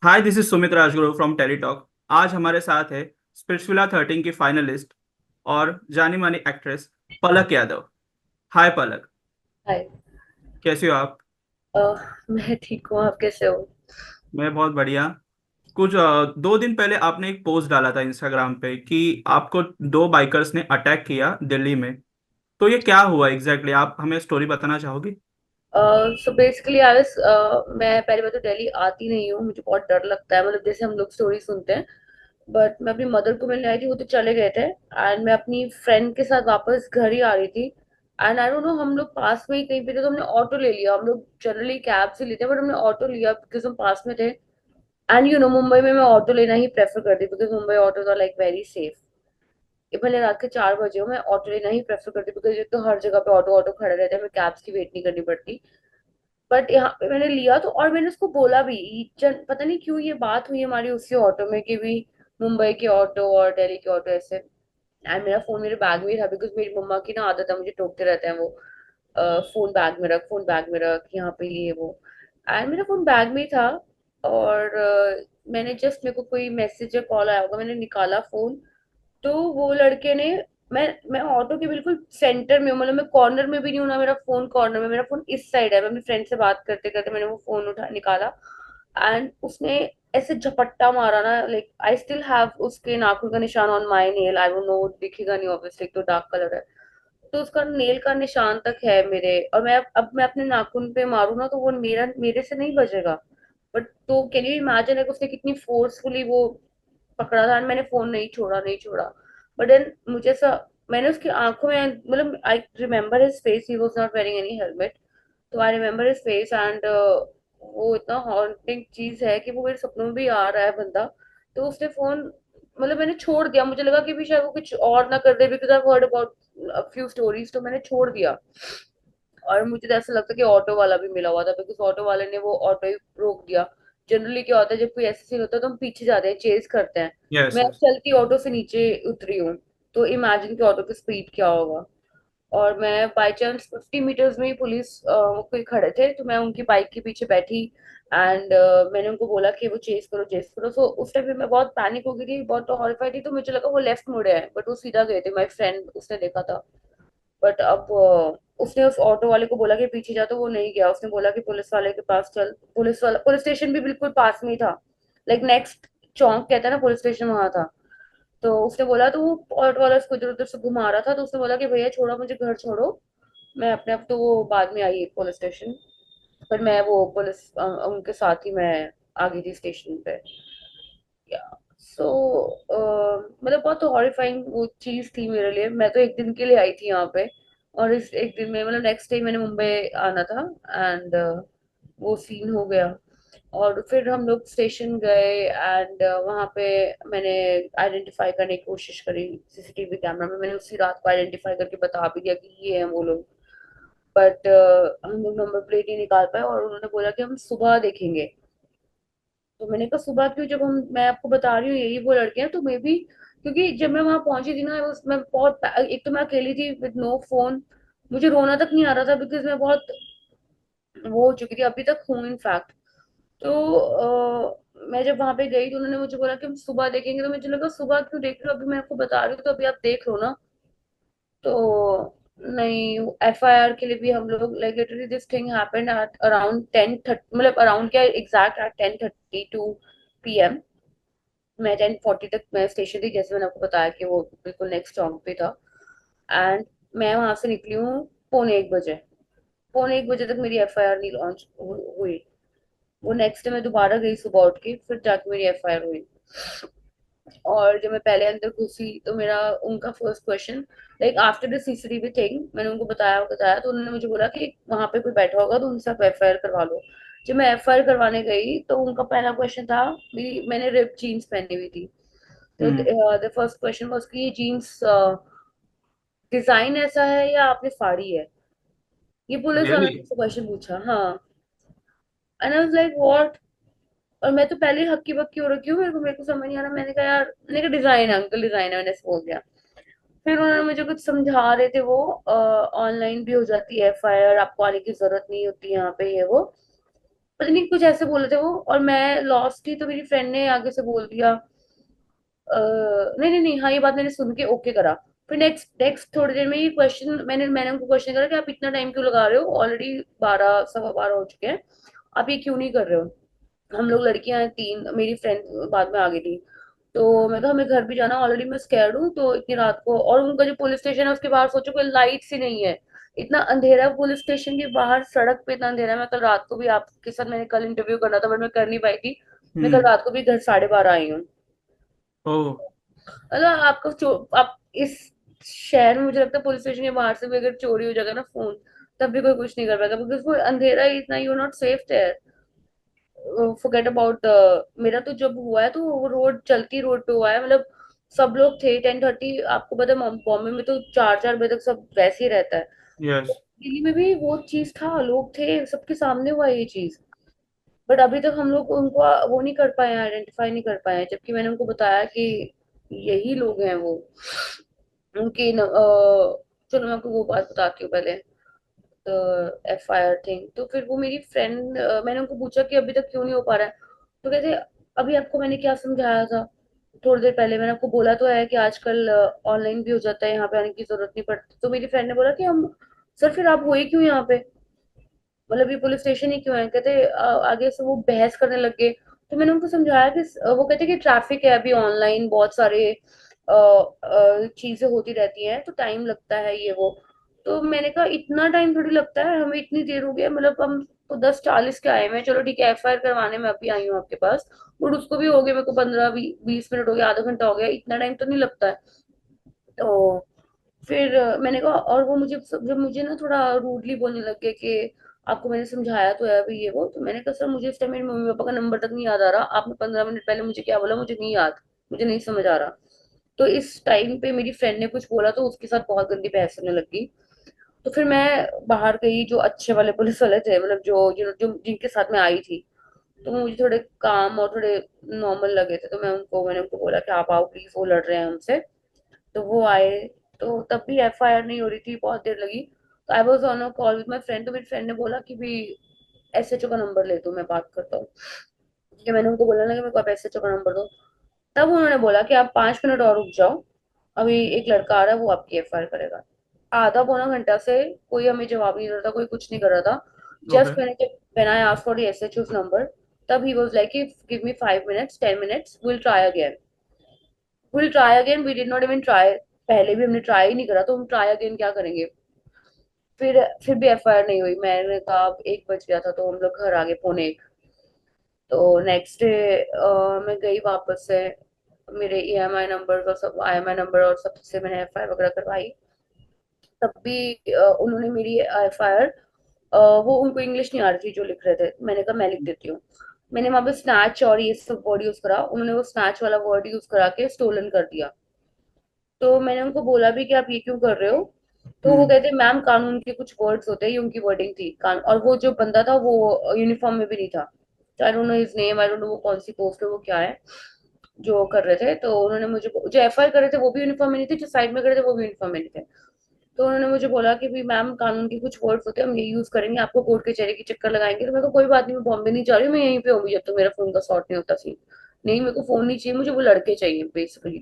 Hi, this is Sumit Rajguru from Teletalk. आज हमारे साथ है स्पिट्सविला 13 की फाइनलिस्ट और जानी मानी एक्ट्रेस पलक यादव। हाय पलक, हाय। कैसी हो आप? मैं ठीक हूँ। आप कैसे हो? मैं बहुत बढ़िया। कुछ 2 दिन पहले आपने एक पोस्ट डाला था इंस्टाग्राम पे कि आपको दो बाइकर्स ने अटैक किया दिल्ली में। तो ये क्या हुआ एग्जैक्टली आप हमें स्टोरी बताना चाहोगी? सो बेसिकली आई वाज मैं पहली बार तो दिल्ली आती नहीं हूँ, मुझे बहुत डर लगता है। मतलब जैसे हम लोग स्टोरी सुनते हैं, बट मैं अपनी मदर को मिलने आई थी, वो तो चले गए थे। एंड मैं अपनी फ्रेंड के साथ वापस घर ही आ रही थी। एंड आई डोंट नो, हम लोग पास में ही कहीं पे थे तो हमने ऑटो ले लिया। हम लोग जनरली कैब से लेते हैं, बट हमने ऑटो लिया बिकॉज हम पास में थे। एंड यू नो, मुंबई में मैं ऑटो लेना ही प्रेफर करती because Mumbai autos are like very safe. ये भले रात के 4 बजे हो, मैं ऑटो लेना ही प्रेफर करती बिकॉज एक तो हर जगह पे ऑटो ऑटो खड़े रहते हैं, हमें कैब्स की वेट नहीं करनी पड़ती। बट यहाँ पे मैंने लिया तो, और मैंने उसको बोला भी। पता नहीं क्यों ये बात हुई हमारी उसी ऑटो में कि भी मुंबई के ऑटो और दिल्ली के ऑटो ऐसे। एंड मेरा फोन मेरे बैग में ही था बिकॉज मेरी मम्मा की ना आदत है, मुझे टोकते रहते हैं वो, फोन बैग में रख, फोन बैग में रख, यहाँ पे ये वो। एंड मेरा फोन बैग में ही था। और मैंने जस्ट, मेरे को कोई मैसेज या कॉल आया होगा, मैंने निकाला फोन। तो वो लड़के ने, मैं ऑटो के बिल्कुल सेंटर में हूँ, मतलब मैं कॉर्नर में भी नहीं हूँ ना, मेरा फोन कॉर्नर में, मेरा फोन इस साइड है। मैं अपनी फ्रेंड से बात करते करते मैंने वो फोन उठा निकाला। एंड उसने ऐसे झपट्टा मारा ना, लाइक आई स्टिल हैव उसके नाखून का निशान on my nail. I don't know, दिखेगा नहीं ऑब्वियसली, तो डार्क कलर है। तो उसका नेल का निशान तक है मेरे। और अब मैं अपने नाखून पे मारू ना तो वो मेरे से नहीं बचेगा। बट तो कैन यू इमेजिन है उसने कितनी फोर्सफुली वो पकड़ा था। और मैंने फोन नहीं छोड़ा, नहीं छोड़ा। बट देन मुझे ऐसा, मैंने उसकी आंखों में, मतलब I remember his face, he was not wearing any helmet. तो I remember his face and वो इतना हॉन्टिंग चीज है कि वो मेरे सपनों में भी आ रहा है बंदा। तो उसने फोन, मतलब मैंने छोड़ दिया, मुझे लगा कि भी शायद वो कुछ और ना कर दे because I heard about few stories, तो मैंने छोड़ दिया। और मुझे तो ऐसा लगता है कि ऑटो वाला भी मिला हुआ था बिकॉज ऑटो वाले ने वो ऑटो ही रोक दिया। जनरली क्या होता है, जब कोई ऐसा सीन होता है तो हम पीछे जाते हैं, चेज करते हैं। यस मैं अब यस। चलती ऑटो से नीचे उतरी हूँ, तो इमेजिन कि ऑटो की स्पीड क्या होगा। और मैं बाई चांस 50 मीटर्स में ही पुलिस कोई खड़े थे, तो मैं उनकी बाइक के पीछे बैठी। एंड मैंने उनको बोला कि वो चेस करो, चेस करो। सो उस टाइम पे मैं बहुत पैनिक हो गई थी, बहुत हॉरिफाइड थी, तो मुझे लगा वो लेफ्ट मुड़े हैं, बट वो सीधा गए थे। माय फ्रेंड उसने देखा था। बट अब उसने उस ऑटो वाले को बोला कि पीछे जा, तो वो नहीं गया। उसने बोला कि पुलिस वाले के पास चल। पुलिस वाला, पुलिस स्टेशन भी बिल्कुल पास में ही था, लाइक नेक्स्ट चौक कहता है ना, पुलिस स्टेशन वहां था। तो उसने बोला, तो वो ऑटो वाला उसको इधर उधर से घुमा रहा था, तो उसने बोला कि भैया छोड़ो मुझे, घर छोड़ो। मैं अपने आप, तो वो बाद में आई पुलिस स्टेशन। पर मैं वो पुलिस उनके साथ ही मैं आ गई थी स्टेशन पे। या सो मतलब बहुत हॉरिफाइंग वो चीज थी मेरे लिए। मैं तो एक दिन के लिए आई थी यहाँ पे, और इस एक दिन में, मतलब नेक्स्ट डे मैंने मुंबई आना था। एंड वो सीन हो गया। और फिर हम लोग स्टेशन गए एंड वहां पे मैंने आइडेंटिफाई करने की कोशिश करी सीसीटीवी कैमरा में। मैंने उसी रात को आइडेंटिफाई करके बता भी दिया कि ये हैं वो लोग। बट हम लोग नंबर प्लेट नहीं निकाल पाए, और उन्होंने बोला कि हम सुबह देखेंगे। तो मैंने कहा सुबह क्यों, जब हम, मैं आपको बता रही हूँ यही वो लड़के हैं, तो मे बी, क्योंकि जब मैं वहां पहुंची थी ना, मैं बहुत, एक तो मैं अकेली थी विद नो फोन। मुझे रोना तक नहीं आ रहा था बिकॉज मैं बहुत वो हो चुकी थी, अभी तक हूँ इनफैक्ट। तो मैं जब वहां पे गई तो उन्होंने मुझे बोला कि हम सुबह देखेंगे, तो मुझे लगा सुबह क्यों देख रहे हो, अभी मैं आपको बता रही हूँ, तो अभी आप देख लो ना। तो नहीं, एफआईआर के लिए भी हम लोग, like literally this thing happened at around 10:30, मतलब अराउंड क्या, एग्जैक्ट एट 10:32 PM। मैं 10:40 तक मैं स्टेशन थी, जैसे मैंने आपको बताया कि वो बिल्कुल नेक्स्ट स्टॉप पे था। एंड मैं वहां से निकली हूँ पौने 1 बजे। पौने 1 बजे तक मेरी एफआईआर नहीं लॉन्च हुई। वो नेक्स्ट डे मैं दोबारा गई सुबह उठ के, फिर जाके मेरी एफआईआर हुई। और जब मैं पहले अंदर घुसी तो मेरा, उनका first question, like after the CCTV thing, मैंने उनको बताया बताया, तो उन्होंने मुझे बोला कि वहां पे कोई बैठा होगा तो उनसे आप एफआईआर करवा लो। जब मैं एफआईआर करवाने गई तो उनका पहला क्वेश्चन था, मैंने रिप जीन्स पहनी हुई थी। तो हम्म। द फर्स्ट क्वेश्चन वाज कि ये जीन्स डिजाइन ऐसा है या आपने फाड़ी है। ये पुलिस वाला रियली? ने मुझसे क्वेश्चन पूछा, हाँ। And I was like what. और मैं तो पहले ही हक्की बक्की हो रखी हूँ, मेरे को समझ नहीं आ रहा। मैंने कहा यार, मैंने कहा डिजाइन है अंकल, डिजाइन है, मैंने ऐसे बोल दिया। फिर उन्होंने मुझे कुछ समझा रहे थे, वो ऑनलाइन भी हो जाती है एफआईआर, आपको आने की जरूरत नहीं होती यहाँ पे, ये वो। पता नहीं कुछ ऐसे बोले थे वो, और मैं लॉस्ट थी, तो मेरी फ्रेंड ने आगे से बोल दिया नहीं नहीं नहीं, हाँ ये बात मैंने सुन के ओके करा। फिर नेक्स्ट नेक्स्ट थोड़ी देर में ये क्वेश्चन, मैंने मैंने उनको क्वेश्चन करा कि आप इतना टाइम क्यों लगा रहे हो, ऑलरेडी 12 सवा 12 हो चुके हैं, आप ये क्यों नहीं कर रहे हो। हम लोग लड़कियां हैं तीन, मेरी फ्रेंड बाद में आ गई थी। तो मैं कहा हमें घर भी जाना, ऑलरेडी मैं स्कैर्ड हूँ, तो इतनी रात को, और उनका जो पुलिस स्टेशन है उसके बाहर सोचो कोई लाइट्स ही नहीं है, इतना अंधेरा है पुलिस स्टेशन के बाहर, सड़क पे इतना अंधेरा है। मैं कल रात को भी आपके साथ, मैंने कल इंटरव्यू करना था बट मैं कर नहीं पाई थी, मैं कल हम्म। रात को भी घर 12:30 आई हूँ। ओ। मतलब आपको आप इस शहर में, मुझे लगता है पुलिस स्टेशन के बाहर से भी अगर चोरी हो जाएगा ना फोन, तब भी कोई कुछ नहीं कर पाएगा, बिकॉज वो अंधेरा ही इतना, you not safe there. Forget about, मेरा तो जब हुआ है तो वो रोड, चलती रोड पे हुआ है, मतलब सब लोग थे 10:30, आपको पता है बॉम्बे में तो 4-4 बजे तक सब वैसे ही रहता है। यस। दिल्ली में भी वो चीज था, लोग थे, सबके सामने हुआ ये चीज, बट अभी तक हम लोग उनको वो नहीं कर पाए, आइडेंटिफाई नहीं कर पाए, जबकि मैंने उनको बताया कि यही लोग हैं वो, उनकी चलो मैं आपको वो बात बताती हूँ पहले, FIR थिंग। तो फिर वो मेरी फ्रेंड, मैंने उनको पूछा कि अभी तक क्यों नहीं हो पा रहा है, तो कहते अभी आपको मैंने क्या समझाया था, थोड़ी देर पहले मैंने आपको बोला तो है कि आजकल ऑनलाइन भी हो जाता है, यहाँ पे आने की जरूरत नहीं पड़ती। तो मेरी फ्रेंड ने बोला कि हम, सर फिर आप हुए क्यों यहाँ पे, मतलब ये पुलिस स्टेशन ही क्यों है, कहते आगे से वो बहस करने लग गए। तो मैंने उनको समझाया कि वो कहते कि ट्रैफिक है अभी, ऑनलाइन बहुत सारे चीजें होती रहती हैं, तो टाइम लगता है ये वो। तो मैंने कहा इतना टाइम थोड़ी लगता है, हमें इतनी देर हो गया, मतलब हम तो 10:40 के आए हुए हैं, चलो ठीक है FIR करवाने में अभी आई हूँ आपके पास, बट उसको भी हो गया मेरे को 15-20 मिनट हो गया, आधा घंटा हो गया, इतना टाइम तो नहीं लगता है। तो फिर मैंने कहा, और वो मुझे जब मुझे ना थोड़ा रूडली बोलने लग गए कि आपको मैंने समझाया तो है अभी ये वो, तो मैंने कहा सर मुझे इस टाइम मेरे मम्मी पापा का नंबर तक नहीं याद आ रहा, आपने 15 मिनट पहले मुझे क्या बोला मुझे नहीं याद, मुझे नहीं समझ आ रहा। तो इस टाइम पे मेरी फ्रेंड ने कुछ बोला तो उसके साथ बहुत गंदी बहस होने लगी। तो फिर मैं बाहर गई, जो अच्छे वाले पुलिस वाले थे, मतलब जो जिनके साथ मैं आई थी, तो मुझे थोड़े काम और थोड़े नॉर्मल लगे थे, तो मैंने उनको बोला कि आप आओ प्लीज, वो लड़ रहे हैं हमसे। तो वो आए, तो तब भी FIR नहीं हो रही थी, बहुत देर लगी। तो I was on a call with my friend, तो मेरी फ्रेंड ने बोला कि भी SHO का नंबर ले दो, मैं बात करता हूँ। कि मैंने उनको बोला ना कि मेरे को आप SHO का नंबर दो। तब उन्होंने बोला कि आप 5 मिनट और रुक जाओ, अभी एक लड़का आ रहा है वो आपकी FIR करेगा। आधा पौना घंटा से कोई हमें जवाब नहीं दे रहा था, कोई कुछ नहीं कर रहा था। ओके। जस्ट मैंने जब when I asked for the SHO's number, तब he was like give me 5 minutes, 10 minutes, we'll try again, we'll try again, we did not even try। पहले भी हमने ट्राई ही नहीं करा, तो हम ट्राई अगेन क्या करेंगे। फिर भी FIR नहीं हुई। मैंने कहा अब 1 बज गया था, तो हम लोग घर आ गए पौने 1। तो नेक्स्ट डे मैं गई वापस से, मेरे EMI नंबर और सब, IMI नंबर और सबसे मैंने FIR वगैरह करवाई। तब भी उन्होंने मेरी FIR, वो उनको इंग्लिश नहीं आ रही थी जो लिख रहे थे, मैंने कहा मैं लिख देती हूँ। मैंने वहां पे स्नैच और ये सब वर्ड यूज करा, उन्होंने वो स्नैच वाला वर्ड यूज करा के स्टोलन कर दिया। तो मैंने उनको बोला भी कि आप ये क्यों कर रहे हो। तो वो हम्म। कहते मैम कानून के कुछ वर्ड्स होते हैं, ये उनकी वर्डिंग थी और वो जो बंदा था वो यूनिफॉर्म में भी नहीं था। तो I don't know his name, I don't know वो कौन सी पोस्ट है, वो क्या है जो कर रहे थे। तो उन्होंने मुझे, जो FIR कर रहे थे वो भी यूनिफॉर्म में नहीं थे, जो साइड में कर रहे थे वो भी यूनिफॉर्म में नहीं थे। तो उन्होंने मुझे बोला कि भी मैम कानून के कुछ वर्ड्स होते हैं, हम ये यूज करेंगे, आपको कोर्ट के चेहरे की चक्कर लगाएंगे। तो मैं को कोई बात नहीं, मैं बॉम्बे नहीं जा रही हूँ, मैं यहीं पे होंगी जब तक मेरा फोन का सॉर्ट नहीं होता सीन। नहीं मेरे को फोन नहीं चाहिए, मुझे वो लड़के चाहिए बेसिकली।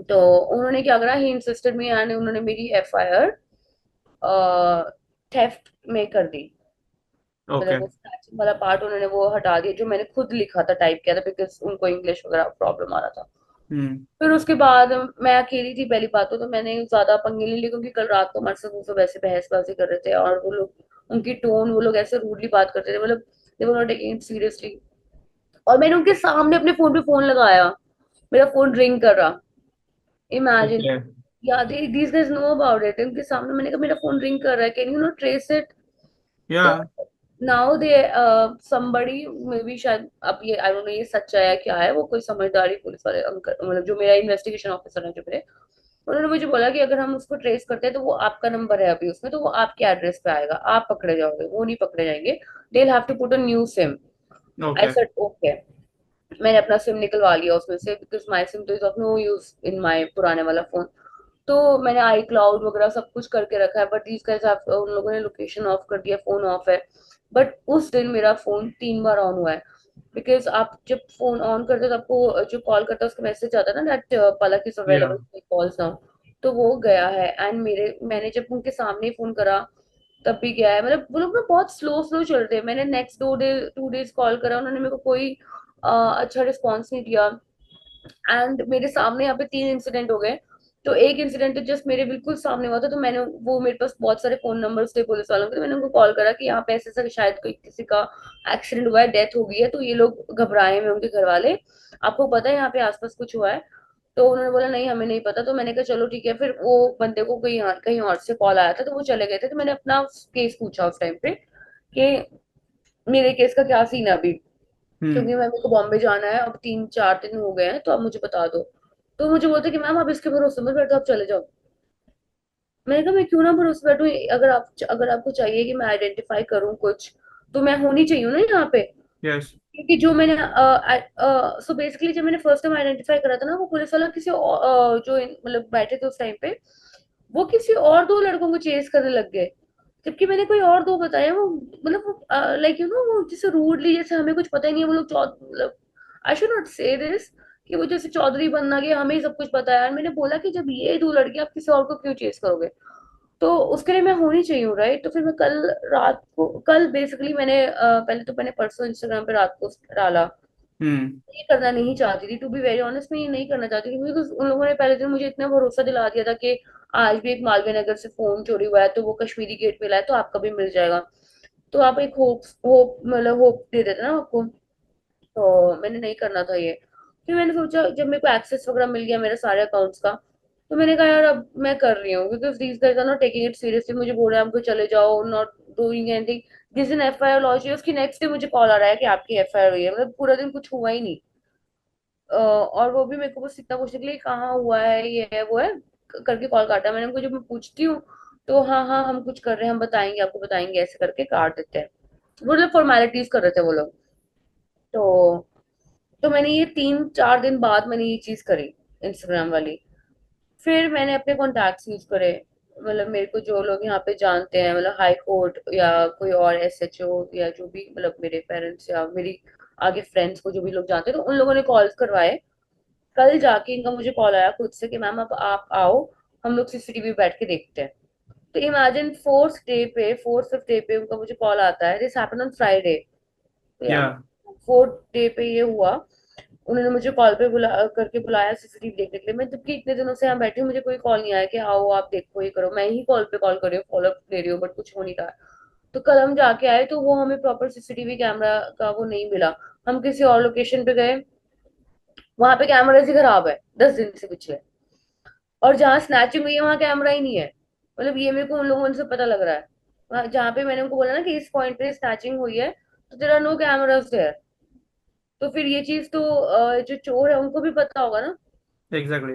तो उन्होंने क्या करा, ही इंसिस्टेड मी, एंड उन्होंने मेरी FIR थेफ्ट में कर दी। ओके। मतलब वो स्क्रैचिंग वाला पार्ट उन्होंने वो हटा दिया, जो मैंने खुद लिखा था, टाइप किया था, बिकॉज उनको इंग्लिश वगैरह प्रॉब्लम आ रहा था। हम्म। फिर उसके बाद मैं अकेली थी पहली बात, तो मैंने ज्यादा पंगे नहीं लिए, क्योंकि कल रात को हमारे साथ वो सब ऐसे बहसबाजी कर रहे थे, और वो लोग, उनकी टोन, वो लोग ऐसे रूडली बात करते थे, मतलब they were not taking it seriously. और मैंने उनके सामने अपने फोन पे फोन लगाया, मेरा फोन रिंग कर रहा, इमेजिन। ओके। या these guys know about it, उनके सामने मैंने कहा मेरा फोन रिंग कर रहा है, can you not trace it. या। तो now they somebody, may be शायद, अब ये आई डोंट नो ये सच्चा है क्या है, वो कोई समझदारी पुलिस वाले अंकल, मतलब जो मेरा इन्वेस्टिगेशन ऑफिसर है जो मेरे, उन्होंने मुझे बोला कि अगर हम उसको ट्रेस करते हैं तो वो आपका नंबर है अभी उसमें, तो वो आपके एड्रेस पे आएगा, आप पकड़े जाओगे, वो नहीं पकड़े जाएंगे। They have to put a new SIM. I okay. Said okay. मैंने अपना सिम निकलवा लिया उसमें से, बिकॉज माई सिम तो is of no use in my पुराने वाला फोन। तो मैंने iCloud वगैरह सब कुछ करके रखा है, बट दीज गाइस हैव, उन लोगों ने लोकेशन ऑफ कर दिया, फोन ऑफ है। बट उस दिन मेरा फोन 3 बार ऑन हुआ है। बिकॉज आप जब फोन ऑन करते हो तो आपको जो कॉल करता है उसका मैसेज आता है ना, दैट पलक इज या अवेलेबल, कॉल्स नाउ। तो वो गया है, एंड मैंने जब उनके सामने फोन करा तब भी गया है। मतलब वो लोग ना बहुत स्लो स्लो चल रहे हैं। मैंने नेक्स्ट 2 डेज कॉल करा, उन्होंने मेरे को कोई अच्छा रिस्पॉन्स नहीं दिया। एंड मेरे सामने यहाँ पे 3 इंसिडेंट हो गए। तो एक इंसिडेंट तो जस्ट मेरे बिल्कुल सामने हुआ था, तो मैंने वो, मेरे पास बहुत सारे फोन नंबर्स थे पुलिस वालों के, तो मैंने उनको कॉल करा कि यहाँ पे ऐसे ऐसा शायद कोई किसी का एक्सीडेंट हुआ है, डेथ हो गई है, तो ये लोग घबराए हुए, उनके घर वाले, आपको पता है यहाँ पे आसपास कुछ हुआ है? तो उन्होंने बोला नहीं हमें नहीं पता। तो मैंने कहा चलो ठीक है। फिर वो बंदे को कहीं और से कॉल आया था, तो वो चले गए थे। तो मैंने अपना केस पूछा उस टाइम पे कि मेरे केस का क्या सीन है अभी, हम्म। क्योंकि मैं, मेरे को बॉम्बे जाना है, अब 3-4 दिन हो गए हैं, तो आप मुझे बता दो। तो मुझे बोलते कि मैम आप इसके भरोसे मत बैठो, आप चले जाओ। मैंने कहा मैं क्यों ना भरोसे बैठूं? अगर आपको चाहिए कि मैं आइडेंटिफाई करूं कुछ, तो मैं होनी चाहिए ना यहाँ पे। यस। क्योंकि जो मैंने सो बेसिकली जब मैंने फर्स्ट टाइम आइडेंटिफाई करा था ना, वो पुलिस वाला मतलब बैठे थे उस टाइम पे, वो किसी और 2 लड़कों को चेस करने लग गए। जबकि मैंने कोई और 2 बताया। वो मतलब लाइक वो जैसे रूडली, जैसे हमें कुछ पता ही नहीं है। वो लोग मतलब आई शुड नॉट से दिस, कि वो जैसे चौधरी बनना कि हमें ही सब कुछ पता है। और मैंने बोला कि जब ये 2 लड़के, आप किसी और को क्यों चेस करोगे? तो उसके लिए मैं होनी चाहिए हूँ, राइट? तो फिर मैं कल रात को, कल बेसिकली मैंने पहले तो मैंने परसों इंस्टाग्राम पे रात को डाला। हम्म। ये करना नहीं चाहती थी, टू बी वेरी ऑनेस्ट, मैं ये नहीं करना चाहती थी, बिकॉज उन लोगों ने पहले दिन मुझे इतना भरोसा दिला दिया था कि आज भी एक मालवीय नगर से फोन चोरी हुआ है, तो वो कश्मीरी गेट मिला है, तो आपका भी मिल जाएगा। तो आप एक होप होप मतलब होप दे देते ना आपको। तो मैंने नहीं करना था ये। फिर मैंने सोचा, जब मेरे को एक्सेस वगैरह मिल गया मेरे सारे अकाउंट्स का, तो मैंने कहा यार अब मैं कर रही हूँ, because these guys are not taking it seriously. मुझे बोल रहे हैं आपको चले जाओ, नॉट डूइंग एनीथिंग। जिस दिन एफआईआर लॉन्च हुई उसकी नेक्स्ट डे मुझे कॉल आ रहा है कि आपकी एफआईआर हुई है। मतलब पूरा दिन कुछ हुआ ही नहीं। और वो भी मेरे को बस इतना पूछने के लिए कहाँ हुआ है, ये है वो है, करके कॉल काटा। मैंने उनको, जब मैं पूछती हूँ तो हाँ हाँ हम कुछ कर रहे हैं, हम बताएंगे आपको, बताएंगे, ऐसे करके काट देते हैं। वो मतलब फॉर्मेलिटीज कर रहे थे वो लोग। तो मैंने ये 3-4 दिन बाद मैंने ये चीज करी, इंस्टाग्राम वाली। फिर मैंने अपने कॉन्टैक्ट्स यूज करे। मतलब मेरे को जो लोग यहाँ पे जानते हैं, मतलब हाई कोर्ट या कोई और एसएचओ, या जो भी, मतलब मेरे पेरेंट्स या मेरी आगे फ्रेंड्स को जो भी लोग जानते हैं, तो उन लोगों ने कॉल्स करवाए। कल जाके इनका मुझे कॉल आया खुद से कि मैम अब आप आओ, हम लोग सीसीटीवी बैठ के देखते हैं। तो इमेजिन, फोर्थ फिफ्थ डे पे उनका मुझे कॉल आता है। This happened on Friday. तो या यार, 4th डे पे ये हुआ। उन्होंने मुझे कॉल पे बुलाया सीसीटीवी देखने के लिए। मैं जबकि इतने दिनों से यहाँ बैठी हूँ, मुझे कोई कॉल नहीं आया कि आओ आप देखो ये करो। मैं ही कॉल पे कॉल कर रही हूँ, फॉलो अप ले रही हूँ, बट कुछ हो नहीं रहा। तो कल हम जाके आए, तो वो हमें प्रॉपर सीसीटीवी कैमरा का वो नहीं मिला। हम किसी और लोकेशन पे गए, वहां पे कैमराज ही खराब है 10 दिन से पिछले। और जहाँ स्नैचिंग हुई है वहां कैमरा ही नहीं है। मतलब ये मेरे को उन लोगों से पता लग रहा है। जहाँ पे मैंने उनको बोला ना कि इस पॉइंट पे स्नैचिंग हुई है, तो तेरा नो कैमराज देयर। तो फिर ये चीज तो जो चोर है उनको भी पता होगा ना। एग्जैक्टली।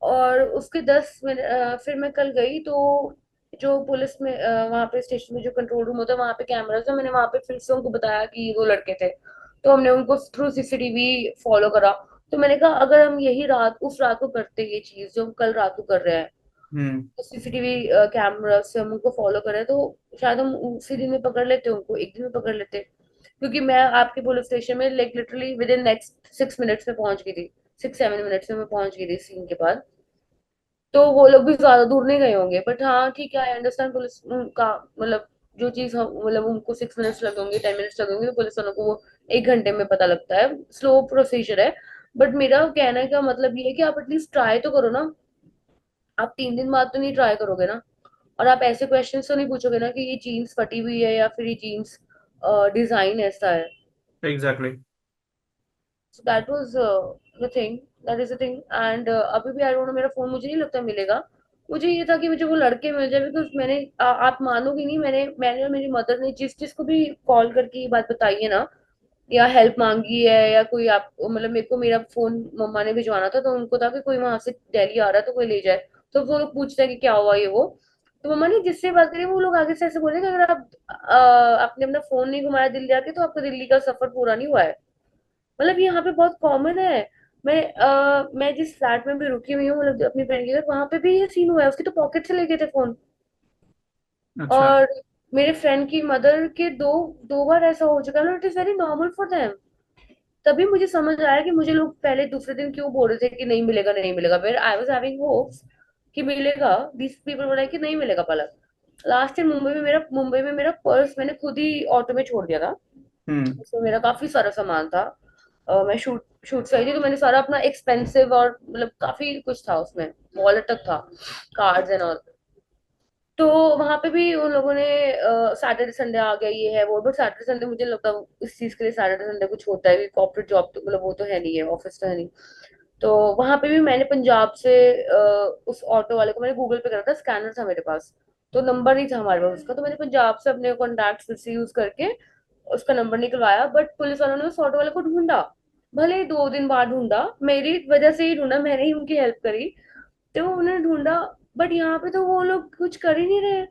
और उसके 10 मिनट फिर मैं कल गई, तो जो पुलिस में वहां पे स्टेशन में जो कंट्रोल रूम होता है, वहां पे कैमराज है। मैंने वहां पे फिर से उनको बताया कि ये 2 लड़के थे। तो हमने उनको थ्रू सीसीटीवी फॉलो करा। तो मैंने कहा अगर हम यही रात, उस रात को करते, ये चीज जो हम कल रात को कर रहे हैं, हम्म। तो सीसीटीवी कैमरा से हम उनको फॉलो करें, तो शायद हम उसी दिन में पकड़ लेते, उनको एक दिन में पकड़ लेते। क्योंकि मैं आपके पुलिस स्टेशन में like literally with in next 6 minutes में पहुंच गई थी। 6-7 मिनट्स में मैं पहुंच गई थी सीन के बाद। तो वो लोग भी ज्यादा दूर नहीं गए होंगे, बट हाँ ठीक है, आई अंडरस्टैंड पुलिस का। मतलब जो चीज हम, मतलब उनको 6 मिनट्स लगेंगे, 10 मिनट्स लगेंगे, तो पुलिस वालों को वो 1 घंटे में पता लगता है। स्लो प्रोसीजर है। बट मेरा कहने का मतलब ये है कि आप एटलीस्ट ट्राई तो करो ना। आप 3 दिन बाद तो नहीं ट्राई करोगे ना। और आप ऐसे क्वेश्चन तो नहीं पूछोगे ना कि ये जीन्स फटी हुई है या फिर ये जीन्स डिजाइन ऐसा है। Exactly. So that was the thing, that is the thing. And अभी भी आई डोंट नो, मेरा फोन मुझे नहीं लगता मिलेगा। मुझे ये था कि मुझे वो लड़के मिल जाए, बिकॉज मैंने आप मानोगे नहीं, मैंने और मेरी मदर ने जिस जिसको भी कॉल करके ये बात बताई है ना, या हेल्प मांगी है, या कोई आप, मतलब मेरे को मेरा फोन मम्मा ने भिजवाना था, तो उनको था कि कोई वहां से दिल्ली आ रहा है तो कोई ले जाए। तो वो लोग पूछते हैं कि क्या हुआ ये वो। तो मम्मा ने जिससे बात करी, वो लोग आगे से ऐसे बोले कि अगर आप आपने अपना फोन नहीं घुमाया दिल्ली आके, तो आपका दिल्ली का सफर पूरा नहीं हुआ है। मतलब यहाँ पे बहुत कॉमन है। मैं जिस फ्लैट में भी रुकी हुई हूँ, मतलब अपनी फ्रेंड के घर, वहां पे भी ये सीन हुआ है। उसकी तो पॉकेट से लेके थे फोन। अच्छा। और मेरे फ्रेंड की मदर के दो दो बार ऐसा हो चुका है, it is very normal for them. तभी मुझे समझ आया कि मुझे लोग पहले दूसरे दिन क्यों बोल रहे थे कि नहीं मिलेगा नहीं मिलेगा, फिर आई वाज हैविंग होप्स कि मिलेगा। दिस पीपल वर लाइक कि नहीं मिलेगा पलक। लास्ट टाइम मुंबई में मेरा पर्स मैंने खुद ही ऑटो में छोड़ दिया था। हम्म। उसमें मेरा काफी सारा सामान था। मैं शूट शूट से आई थी, तो मैंने सारा अपना एक्सपेंसिव और मतलब काफी कुछ था उसमें, वॉलेट तक था, कार्ड्स एंड ऑल। तो वहां पे भी उन लोगों ने सैटरडे संडे आ गया ये है वो, बट सैटरडे संडे मुझे लगता है इस चीज के लिए सैटरडे संडे कुछ होता है, कॉर्पोरेट जॉब तो मतलब वो तो है नहीं है, ऑफिस तो है नहीं। तो वहां पे भी मैंने पंजाब से उस ऑटो वाले को मैंने गूगल पे करा था, स्कैनर था मेरे पास, तो नंबर नहीं था हमारे पास उसका, तो मैंने पंजाब से अपने कॉन्टैक्ट फिर से यूज करके उसका नंबर निकलवाया। बट पुलिस वालों ने उस ऑटो वाले को ढूंढा, भले ही 2 दिन बाद ढूंढा, मेरी वजह से ही ढूंढा, मैंने ही उनकी हेल्प करी। तो उन्होंने ढूंढा, बट यहाँ पे तो वो लोग कुछ कर ही नहीं रहे।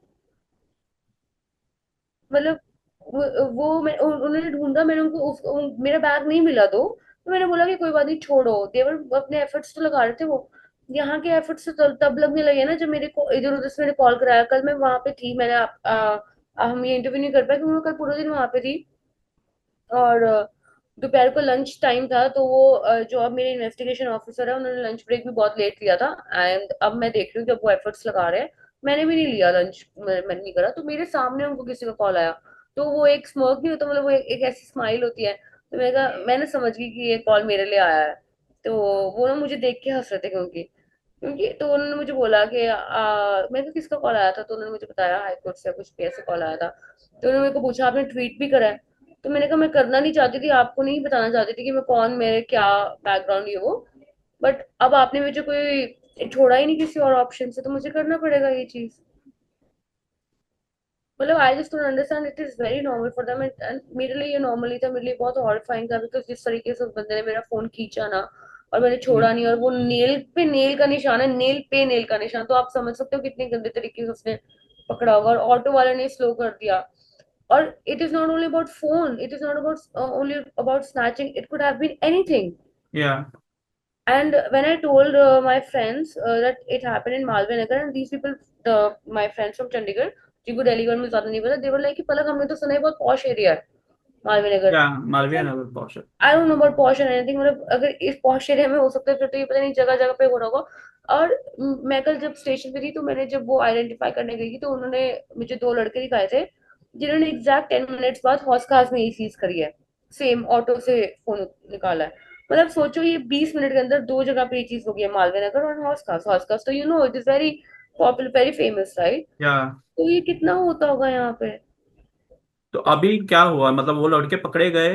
मतलब उन्होंने ढूंढा, मैंने उनको मेरा बैग नहीं मिला तो मैंने बोला कि कोई बात नहीं छोड़ो, देवर अपने एफर्ट्स तो लगा रहे थे वो। यहाँ के एफर्ट्स तो तब लगने लगे ना जब मेरे को इधर उधर से मैंने कॉल कराया। कल मैं वहां पे थी, मैंने हम ये इंटरव्यू नहीं कर पाए क्योंकि मैं कल पूरा दिन वहां पे थी। और दोपहर को लंच टाइम था, तो वो जो अब मेरे इन्वेस्टिगेशन ऑफिसर है उन्होंने लंच ब्रेक भी बहुत लेट लिया था। एंड अब मैं देख रही हूँ कि अब वो एफर्ट्स लगा रहे हैं। मैंने भी नहीं लिया लंच, मैंने नहीं करा, तो मेरे सामने उनको किसी का कॉल आया। तो वो एक स्mirk नहीं होता, मतलब वो एक ऐसी स्माइल होती है। तो मैंने कहा, मैंने समझ गई कि ये कॉल मेरे लिए आया है। तो वो ना मुझे देख के हंस रहे थे, क्योंकि क्योंकि तो उन्होंने मुझे बोला कि मैंने कहा किसका कॉल आया था, तो उन्होंने मुझे बताया हाईकोर्ट से कुछ भी ऐसे कॉल आया था। तो उन्होंने मेरे को पूछा आपने ट्वीट भी करा है। तो मैंने कहा मैं करना नहीं चाहती थी, आपको नहीं बताना चाहती थी कि मैं कौन, मेरे क्या बैकग्राउंड ये वो। बट अब आपने मुझे कोई छोड़ा ही नहीं किसी और ऑप्शन से, तो मुझे करना पड़ेगा ये चीज। मतलब I just don't understand, it is very normal for them, and मेरे लिए ये नॉर्मली था, मेरे लिए बहुत हॉरिफाइंग था, बिकॉज जिस तरीके से उस बंदे ने मेरा फोन खींचा ना, और मैंने छोड़ा हम्म। नहीं, और वो नेल पे नेल का निशान है, नेल पे नेल का निशान, तो आप समझ सकते हो कितने गंदे तरीके से उसने पकड़ा होगा। और ऑटो वाले ने स्लो कर दिया। और it is not only about phone, it is not about only about snatching, it could have been anything. Yeah. And when I told my friends that it happened in Malve Nagar, and these people, my friends from Chandigarh, जिनको दिल्ली में ज्यादा नहीं पता, they were like कि पलक हमने तो सुना है बहुत पॉश एरिया है मालवीय नगर। या मालवीय नगर पहुंचे। I don't know about posh and anything, मतलब अगर इस पॉश एरिया में हो सकता है फिर तो ये पता नहीं जगह जगह पे हो रहा होगा। और मैं कल जब स्टेशन पे थी, तो मैंने जब वो आइडेंटिफाई करने गई थी, तो उन्होंने मुझे दो लड़के दिखाए थे जिन्होंने एग्जैक्ट 10 मिनट्स बाद हौस खास में ये चीज करी है, सेम ऑटो से फोन निकाला है। मतलब सोचो ये 20 मिनट के अंदर दो जगह पे ये चीज हो गई है, मालवीय नगर और हौस खास तो you know it is very popular, very famous, right? या। तो ये कितना होता होगा यहाँ पे। तो अभी क्या हुआ, मतलब वो लड़के पकड़े गए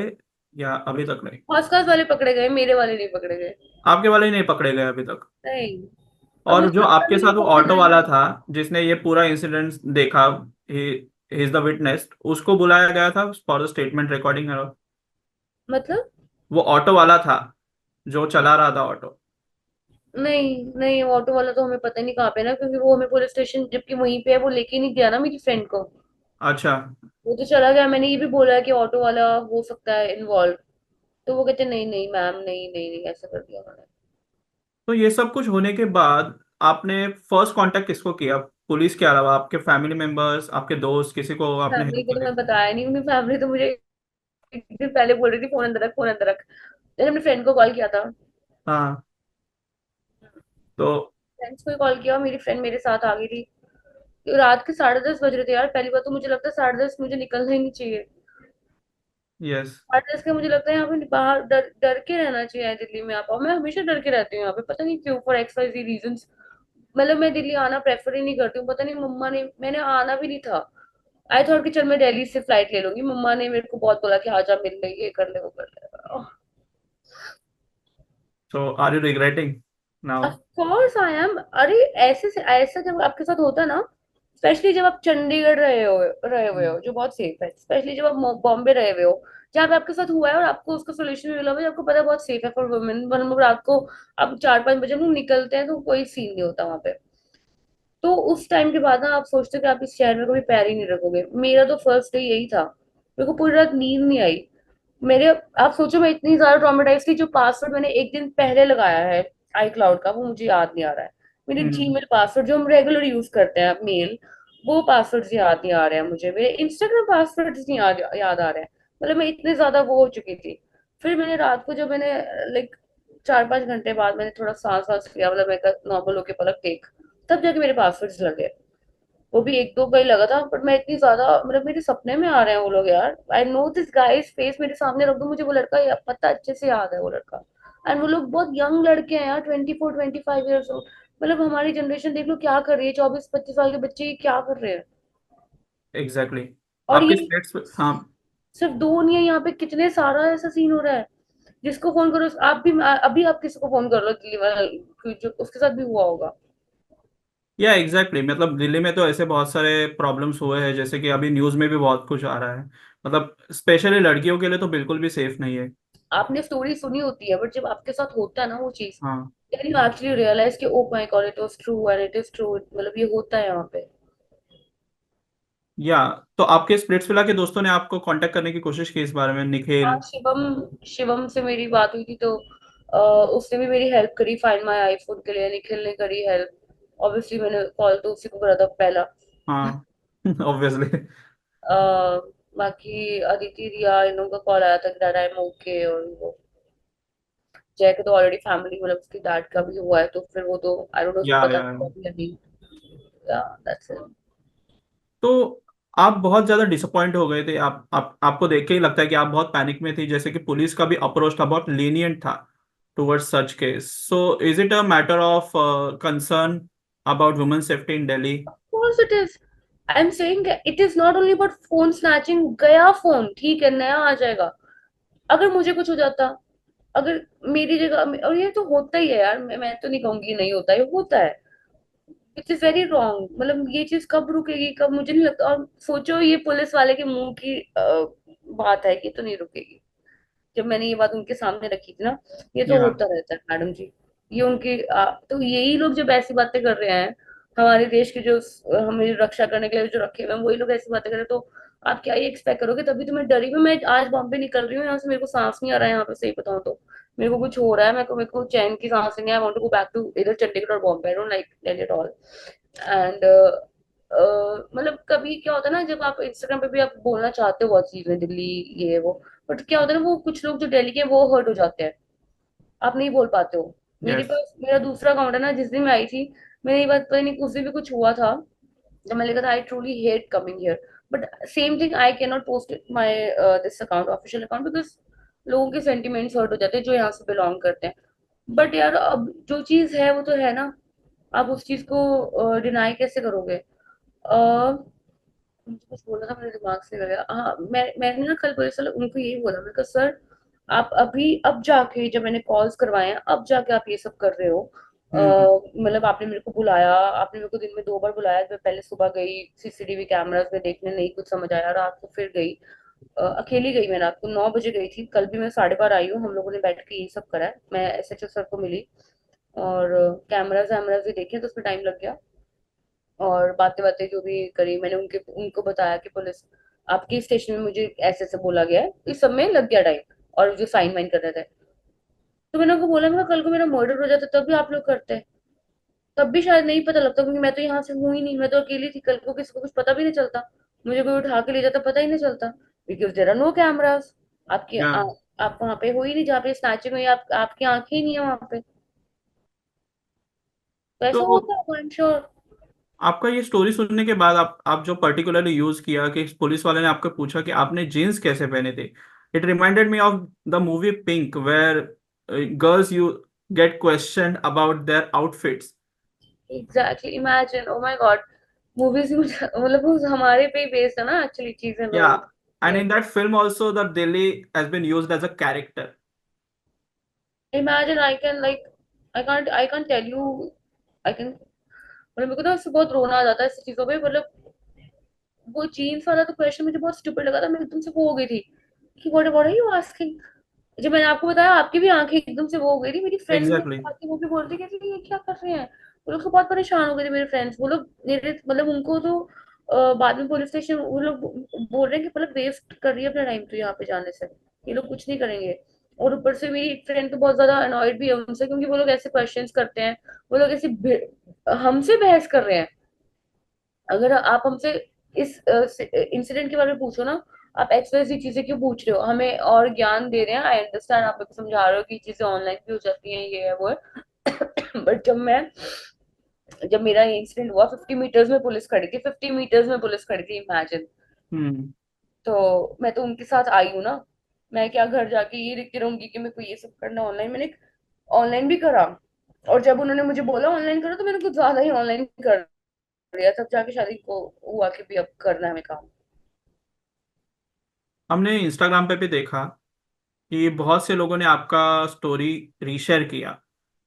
या अभी तक नहीं? हौस खास वाले पकड़े गए, मेरे वाले नहीं पकड़े गए। आपके वाले ही नहीं पकड़े गए अभी तक? नहीं। अब और जो उसमें पता आपके नहीं साथ वो कौन ऑटो है। वाला था, जिसने ये पूरा इंसिडेंट देखा, ही इज द विटनेस, उसको बुलाया गया था फॉर द स्टेटमेंट रिकॉर्डिंग? मतलब वो ऑटो वाला था जो चला रहा था ऑटो? नहीं नहीं, ऑटो वाला तो हमें पता नहीं कहाँ पे ना, क्योंकि वो हमें पुलिस स्टेशन जबकि वहीं पे है, वो लेके नहीं गया ना मेरी फ्रेंड को। अच्छा। वो तो चला गया, मैंने ये भी बोला है कि ऑटो वाला हो सकता है इन्वॉल्व। तो वो कहते नहीं नहीं मैम, नहीं नहीं नहीं, ऐसा कर दिया उन्होंने। तो ये सब कुछ होने के बाद आपने फर्स्ट कांटेक्ट किसको किया, पुलिस के अलावा? आपके फैमिली मेंबर्स, आपके दोस्त, किसी को आपने फैमिली हेल्प को तो करी? मैं बताया नहीं, उन्हें फैमिली तो मुझे एक दिन पहले बोल रही थी फोन अंदर रख, फोन अंदर रख। मैंने अपने फ्रेंड को कॉल किया था। हाँ। तो फ्रेंड्स को कॉल किया, मेरी फ्रेंड मेरे साथ आ गई थी। रात के 10:30 बज रहे थे यार, पहली बात तो मुझे लगता है 10:30 मुझे निकलना ही नहीं चाहिए। यस। 10:30 के मुझे लगता है यहाँ पे बाहर डर डर के रहना चाहिए दिल्ली में। आप, और मैं हमेशा डर के रहती हूँ यहाँ पे, पता नहीं क्यों, for x y z reasons. मतलब मैं दिल्ली आना प्रेफर ही नहीं करती हूँ, पता नहीं, मम्मा ने, मैंने आना भी नहीं था। आई थॉट कि चल मैं दिल्ली से फ्लाइट ले लूंगी, मम्मा ने मेरे को बहुत बोला कि आजा मिल ले, ये कर ले वो कर ले। So are you regretting now? Of course I am. अरे ऐसे से ऐसा जब आपके साथ होता है ना, स्पेशली जब आप चंडीगढ़ रहे हुए हो जो बहुत सेफ है, स्पेशली जब आप बॉम्बे रहे हुए हो जहाँ पे आपके साथ हुआ है और आपको उसका सोल्यूशन मिला हुआ है, आपको पता है बहुत सेफ है फॉर वुमेन। हम लोग रात को अब 4-5 बजे हम लोग निकलते हैं तो कोई सीन नहीं होता वहां पे। तो उस टाइम के बाद ना आप सोचते हो कि आप इस शहर में कभी पैर ही नहीं रखोगे। मेरा तो फर्स्ट डे यही था, मेरे को पूरी रात नींद नहीं आई। मेरे, आप सोचो मैं इतनी ज्यादा ट्रॉमेटाइज थी, जो पासवर्ड मैंने एक दिन पहले लगाया है आई क्लाउड का, वो मुझे याद नहीं आ रहा है। मेरे हम्म। जीमेल पासवर्ड जो हम रेगुलर यूज करते हैं मेल, वो पासवर्ड्स याद नहीं आ रहे हैं मुझे, मेरे इंस्टाग्राम पासवर्ड्स नहीं याद आ रहे हैं। मतलब मैं इतने ज्यादा वो हो चुकी थी। फिर मैंने रात को जब मैंने लाइक 4-5 घंटे बाद मैंने थोड़ा सांस वास लिया, मतलब मैं नॉर्मल होके पलक टेक, तब जाके मेरे पासवर्ड्स लगे। वो भी एक दो का ही लगा था, बट मैं इतनी ज्यादा, मतलब मेरे सपने में आ रहे हैं वो लोग यार। I know this guys face, मेरे सामने रख दो मुझे वो लड़का पता अच्छे से याद है वो लड़का। एंड वो लोग बहुत यंग लड़के हैं यार, 24-25 ईयर्स ओल्ड। मतलब हमारी जनरेशन देख लो क्या कर रही है, 24-25 साल के बच्चे ये क्या कर रहे हैं। Exactly exactly. और आपके ये स्टेट्स हाँ। सिर्फ दो नहीं है, यहाँ पे कितने सारा ऐसा सीन हो रहा है। जिसको फोन करो आप भी, अभी आप किसी को फोन कर लो दिल्ली वाला, जो उसके साथ भी हुआ होगा। या एग्जैक्टली exactly. मतलब दिल्ली में तो ऐसे बहुत सारे प्रॉब्लम्स हुए हैं, जैसे कि अभी न्यूज़ में भी बहुत कुछ आ रहा है। मतलब स्पेशली लड़कियों के लिए तो बिल्कुल भी सेफ नहीं है। आपने स्टोरी सुनी होती है, बट जब आपके साथ होता है ना वो चीज, हाँ। then you actually realize कि oh my god it was true and it is true, मतलब ये होता है यहाँ पे। या तो आपके स्प्लिट्सविला के दोस्तों ने आपको कांटेक्ट करने की कोशिश की इस बारे में, हाँ, निखिल? शिवम, शिवम से मेरी बात हुई थी तो उसने भी मेरी हेल्प करी फाइंड माय आईफोन के लिए, निखिल ने करी हेल्प। ऑब्वियसली मैंने कॉल तो उसी को करा था पहला। हाँ। ऑब्वियसली। अह, बाकी अदिति, रिया, इन लोगों का कॉल आया था कि डैड आई एम ओके। और वो जय के तो ऑलरेडी फैमिली, मतलब उसकी डैड का भी हुआ है, तो फिर वो तो आई डोंट नो उसको पता या चला भी या नहीं। या दैट्स इट। तो आप बहुत ज्यादा डिसअपॉइंट हो गए थे, आपको देख के ही लगता है कि आप बहुत पैनिक में थी, जैसे कि पुलिस का भी अप्रोच था, बहुत लीनियंट था towards such case. So is it a matter of concern about women safety in Delhi? course it is. I'm saying it is not only about phone snatching, गया फोन ठीक है नया आ जाएगा। अगर मुझे कुछ हो जाता, अगर मेरी जगह, और ये तो होता ही है यार, मैं तो नहीं कहूंगी नहीं होता, ये होता है। इट इज वेरी रॉन्ग, मतलब ये चीज कब रुकेगी, कब, मुझे नहीं लगता। और सोचो ये पुलिस वाले के मुंह की बात है कि तो नहीं रुकेगी। जब मैंने ये बात उनके सामने रखी थी ना, ये तो या होता रहता है मैडम जी। ये उनकी तो यही लोग जब ऐसी बातें कर रहे हैं, हमारे देश की जो हमें रक्षा करने के लिए जो रखे हुए हैं, वही लोग ऐसी बातें कर रहे हैं, तो आप क्या ही एक्सपेक्ट करोगे। तभी तो मैं डरी हुई, मैं आज बॉम्बे निकल रही हूँ यहाँ से, मेरे को सांस नहीं आ रहा है यहाँ पे, सही बताऊँ तो। मेरे को कुछ हो रहा है, मेरे को चैन की सांस नहीं, I want to go back to इधर चंडीगढ़ और Bombay, I don't like Delhi at all. And मतलब कभी क्या होता है ना, जब आप इंस्टाग्राम पे भी आप बोलना चाहते हो बहुत चीजें दिल्ली, ये वो, बट क्या होता है ना, वो कुछ लोग जो दिल्ली के हैं वो हर्ट हो जाते हैं, आप नहीं बोल पाते हो। मेरे यस। पास मेरा दूसरा अकाउंट है ना, जिस दिन मैं आई थी, मैंने ये बात पता नहीं उस दिन भी कुछ हुआ था, जब मैंने लिखा था I truly hate coming here, but same thing I can not post my this account, official account, because लोगों के सेंटिमेंट्स हर्ट हो जाते हैं जो यहाँ से बिलोंग करते हैं। बट यार अब जो चीज है वो तो है ना, आप उस चीज को डिनाई कैसे करोगे। मुझे कुछ बोलना था, मेरे दिमाग से निकल गया। हाँ, मैंने ना कल पुलिस वाले उनको यही बोला, मैंने कहा सर आप अभी अब जाके, जब मैंने कॉल्स करवाए हैं अब जाके आप ये सब कर रहे हो। हम्म। मतलब आपने मेरे को बुलाया, आपने मेरे को दिन में 2 बार बुलाया, मैं पहले सुबह गई सीसीटीवी कैमरास में देखने, नहीं कुछ समझ आया, रात को फिर गई। अकेली गई, मैं रात को 9 बजे गई थी, कल भी मैं 12:30 आई हूँ, हम लोगों ने बैठ के यही सब करा है, मैं एसएचओ सर को मिली और कैमरास वैमरास भी देखे, तो उसमें टाइम लग गया। और बातें बातें जो भी करी मैंने, उनके उनको बताया कि पुलिस आपके स्टेशन में मुझे ऐसे ऐसे बोला गया है, इस सब में लग गया टाइम। और जो साइन वाइन कर रहे थे, तो मैंने उनको बोला, मैं कल को मेरा मर्डर हो जाता तब भी आप लोग करते, तब भी शायद नहीं पता लगता, क्योंकि मैं तो यहाँ से हूँ ही नहीं, मैं तो अकेली थी, कल को किसी को कुछ पता भी नहीं चलता, मुझे कोई उठा के ले जाता पता ही नहीं चलता, because there are no cameras. आपकी या आप वहां पे हो ही नहीं जहाँ पे स्नैचिंग हुई, आपकी आंखें ही नहीं है वहां पे, तो तो ऐसा होता है आई एम श्योर। आपका ये स्टोरी सुनने के बाद आप जो पर्टिकुलरली यूज किया कि पुलिस वाले ने आपको पूछा कि आपने जीन्स कैसे पहने थे, it reminded me of the movie Pink, where girls you get question about their outfits. Exactly, imagine, oh my god. Movies मतलब वो हमारे पे ही बेस्ड है ना एक्चुअली, चीजें या लोग। And in that film also the Delhi has been used as a character. Imagine, I can't tell you, I can, मतलब मेरे को तो ऐसे बहुत रोना आ जाता है ऐसी चीजों पे, मतलब वो जीन्स वाला तो क्वेश्चन मुझे बहुत स्टूपिड लगा था, मैं एकदम से वो हो गई थी कि व्हाट आर यू आस्किंग। जब मैंने आपको बताया, आपकी भी आंखें एकदम से वो हो गई थी, मेरी फ्रेंड भी एग्जैक्टली। आके वो भी बोल रही थी ये क्या कर रहे हैं। वो लोग तो बहुत परेशान हो गए थे मेरे फ्रेंड्स, वो लोग मेरे मतलब उनको तो बाद में पुलिस स्टेशन वो लोग बोल रहे हैं कि मतलब वेस्ट कर रही है अपना टाइम तो यहाँ पे जाने से, ये लोग कुछ नहीं करेंगे। और ऊपर से मेरी फ्रेंड तो बहुत ज्यादा अनॉयड भी है उनसे, क्योंकि वो लोग ऐसे क्वेश्चंस करते हैं, वो लोग ऐसे हमसे बहस कर रहे हैं। अगर आप हमसे इस इंसिडेंट के बारे में पूछो ना, आप एक्स वाई ज़ेड चीजें क्यों पूछ रहे हो, हमें और ज्ञान दे रहे हैं, आई अंडरस्टैंड, आप मेरे को समझा रहे हो कि चीजें ऑनलाइन भी हो जाती हैं, ये है वो है। बट जब मेरा ये इंसिडेंट हुआ, 50 मीटर्स में पुलिस खड़ी थी, 50 मीटर्स में पुलिस खड़ी थी, इमेजिन। हम्म। तो मैं तो उनके साथ आई हूँ ना, मैं क्या घर जाके ये लिखती रहूंगी कि मेरे को ये सब करना ऑनलाइन। मैंने ऑनलाइन भी करा, और जब उन्होंने मुझे बोला ऑनलाइन करो, तो मैंने कुछ ज्यादा ही ऑनलाइन कर लिया, तब जाके शादी को हुआ कि भी अब करना है हमें काम। हमने इंस्टाग्राम पे भी देखा कि बहुत से लोगों ने आपका स्टोरी रीशेयर किया।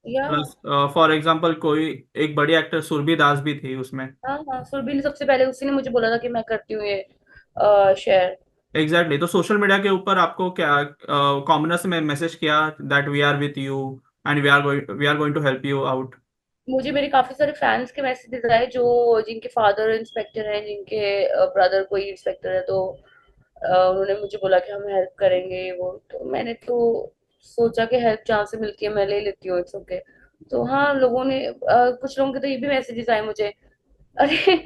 या प्लस फॉर एग्जांपल कोई एक बड़ी एक्टर सुरभि दास भी थी उसमें। हाँ हाँ, सुरभि ने सबसे पहले, उसी ने मुझे बोला था कि मैं करती हूँ ये शेयर। एग्जैक्टली, तो सोशल मीडिया के ऊपर आपको क्या कॉमनर्स में मैसेज किया that we are with you and we are going to help you out. मुझे मेरे काफी सारे फैंस के मैसेजेस आए, जो जिनके फादर इंस्पेक्टर हैं, जिनके ब्रदर कोई इंस्पेक्टर है, तो उन्होंने मुझे बोला कि हम हेल्प करेंगे वो, तो मैंने तो सोचा कि हेल्प जहाँ से मिलती है मैं ले लेती हूँ, इट्स ओके। तो हाँ, लोगों ने कुछ लोगों के तो ये भी मैसेजेस आए मुझे, अरे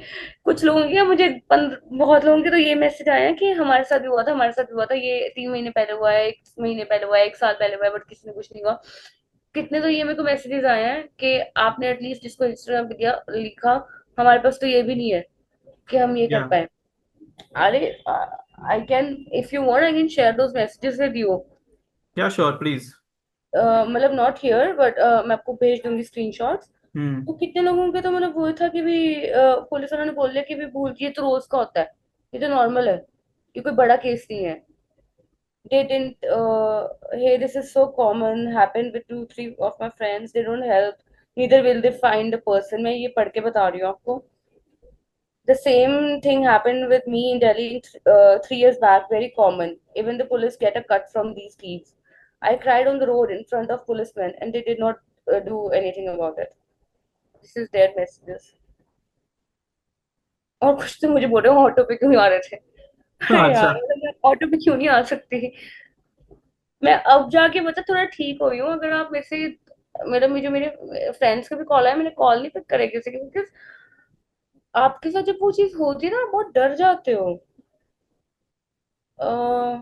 कुछ लोगों के, बहुत लोगों के तो ये मैसेज आया कि हमारे साथ भी हुआ था, हमारे साथ भी हुआ था, ये 3 महीने पहले हुआ है, 1 महीने पहले हुआ है, 1 साल पहले हुआ है, बट किसी ने कुछ नहीं हुआ। कितने तो ये मेरे को मैसेजेस आए हैं कि आपने एटलीस्ट इसको इंस्टाग्राम पे दिया, लिखा, हमारे पास तो ये भी नहीं है कि हम ये कर या पाए। अरे I can, if you want I can share those messages with you. या श्योर प्लीज। मतलब नॉट हियर, बट मैं आपको भेज दूंगी स्क्रीनशॉट्स। हम्म। तो कितने लोगों के तो मतलब वो था कि भी पुलिस वालों ने बोल दिया कि भी भूल, ये तो रोज का होता है, ये तो नॉर्मल है, ये कोई बड़ा केस नहीं है। They didn't, hey, this is so common, happened with 2 3 of my friends, they don't help, neither will they find a person। मैं ये पढ़ के बता रही हूँ आपको। The same thing happened with me in Delhi 3 years back, very common. Even the police get a cut from these thieves. I cried on the road in front of policemen and they did not do anything about it. This is their messages। और कुछ तो मुझे बोल रहे हो auto पे क्यों नहीं आ रहे थे। अरे यार, अच्छा। मतलब मैं ऑटो पे क्यों नहीं आ सकती। मैं अब जाके मतलब थोड़ा ठीक हुई हूँ। अगर आप मेरे से, मुझे मेरे फ्रेंड्स का भी कॉल आया, मैंने कॉल नहीं पिक करे किसी के, बिकॉज आपके साथ जब वो चीज होती है ना, आप बहुत डर जाते हो। अह,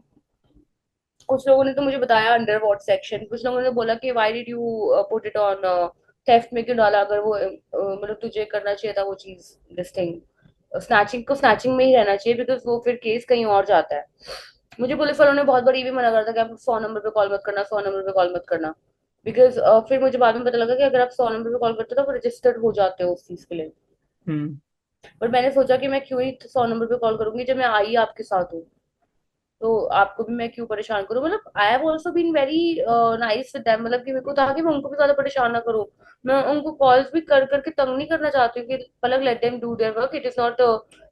कुछ लोगों ने तो मुझे बताया अंडर वॉट सेक्शन, कुछ लोगों ने बोला कि why did you put it on theft में क्यों डाला, अगर वो मतलब तुझे करना चाहिए था वो चीज, दिस थिंग, स्नैचिंग को स्नैचिंग में ही रहना चाहिए, बिकॉज वो फिर केस कहीं और जाता है। मुझे पुलिस वालों ने बहुत बार ये भी मना करा था कि आप 100 नंबर पे कॉल मत करना, 100 नंबर पे कॉल मत करना, बिकॉज फिर मुझे बाद में पता लगा कि अगर आप 100 नंबर पे कॉल करते हो तो आप रजिस्टर्ड हो जाते हो उस चीज के लिए। हम्म। पर मैंने सोचा कि मैं क्यों ही 100 नंबर पे कॉल करूंगी जब मैं आई आपके साथ हूँ, तो आपको भी मैं क्यों परेशान करूं। मतलब I have also been very nice with them, मतलब कि मेरे को था कि मैं उनको भी ज्यादा परेशान ना करूं। मैं उनको कॉल्स भी कर करके तंग नहीं करना चाहती हूँ कि Palak let them do their work, it is not